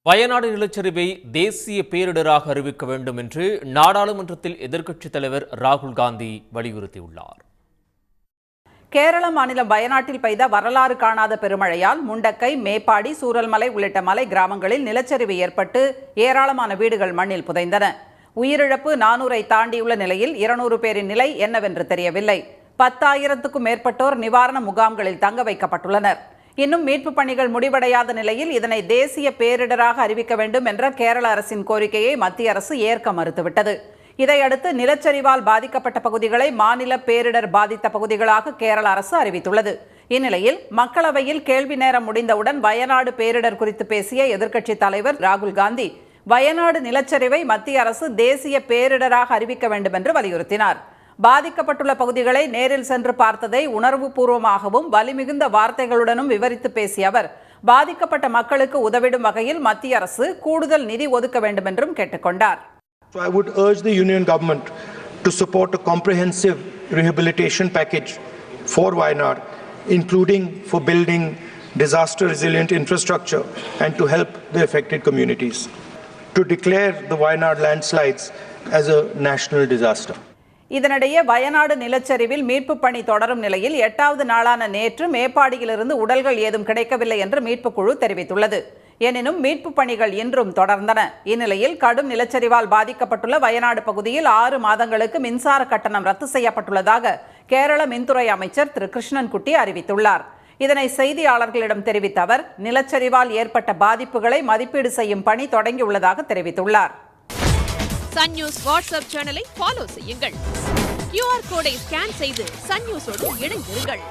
வயநாடு நிலச்சரிவை தேசிய பேரிடராக அறிவிக்க வேண்டும் என்று நாடாளுமன்றத்தில் எதிர்க்கட்சித் தலைவர் ராகுல் காந்தி வலியுறுத்தியுள்ளார். கேரள மாநிலம் வயநாட்டில் பெய்த வரலாறு காணாத பெருமழையால் முண்டக்கை, மேப்பாடி, சூரல்மலை உள்ளிட்ட மலை கிராமங்களில் நிலச்சரிவு ஏற்பட்டு ஏராளமான வீடுகள் மண்ணில் புதைந்தன. உயிரிழப்பு 400-ஐ தாண்டியுள்ள நிலையில் 200 பேரின் நிலை என்னவென்று தெரியவில்லை. 10,000க்கும் மேற்பட்டோர் நிவாரண முகாம்களில் தங்க வைக்கப்பட்டுள்ளனர். இன்னும் மீட்பு பணிகள் முடிவடையாத நிலையில் இதனை தேசிய பேரிடராக அறிவிக்க வேண்டும் என்ற கேரள அரசின் கோரிக்கையை மத்திய அரசு ஏற்க மறுத்துவிட்டது. இதையடுத்து நிலச்சரிவால் பாதிக்கப்பட்ட பகுதிகளை மாநில பேரிடர் பாதித்த பகுதிகளாக கேரள அரசு அறிவித்துள்ளது. இந்நிலையில் மக்களவையில் கேள்வி நேரம் முடிந்தவுடன் வயநாடு பேரிடர் குறித்து பேசிய எதிர்க்கட்சித் தலைவர் ராகுல் காந்தி வயநாடு நிலச்சரிவை மத்திய அரசு தேசிய பேரிடராக அறிவிக்க வேண்டும் என்று வலியுறுத்தினார். பாதிக்கப்பட்டுள்ள பகுதிகளை நேரில் சென்று பார்த்ததை உணர்வுபூர்வமாகவும் வலிமிகுந்த வார்த்தைகளுடனும் விவரித்து பேசிய அவர் பாதிக்கப்பட்ட மக்களுக்கு உதவிடும் வகையில் மத்திய அரசு கூடுதல் நிதி ஒதுக்க வேண்டும் என்றும் கேட்டுக்கொண்டார். So I would urge the Union government to support a comprehensive rehabilitation package for Wayanad, including for building disaster resilient infrastructure and to help the affected communities. To declare the Wayanad landslides as a national disaster. இதனிடையே வயநாடு நிலச்சரிவில் மீட்பு பணி தொடரும் நிலையில் 8வது நாளான நேற்று மேப்பாடியிலிருந்து உடல்கள் ஏதும் கிடைக்கவில்லை என்று மீட்புக் குழு தெரிவித்துள்ளது. எனினும் மீட்பு பணிகள் இன்றும் தொடர்ந்தன. இந்நிலையில் கடும் நிலச்சரிவால் பாதிக்கப்பட்டுள்ள வயநாடு பகுதியில் 6 மாதங்களுக்கு மின்சார கட்டணம் ரத்து செய்யப்பட்டுள்ளதாக கேரள மின்துறை அமைச்சர் திரு கிருஷ்ணன்குட்டி அறிவித்துள்ளார். இதனை செய்தியாளர்களிடம் தெரிவித்த அவர் நிலச்சரிவால் ஏற்பட்ட பாதிப்புகளை மதிப்பீடு செய்யும் பணி தொடங்கியுள்ளதாக தெரிவித்துள்ளார். சன் நியூஸ் வாட்ஸ்அப் சேனலை ஃபாலோ செய்யுங்கள். QR கோடை ஸ்கேன் செய்து சன் நியூஸோடு இணைந்திருங்கள்.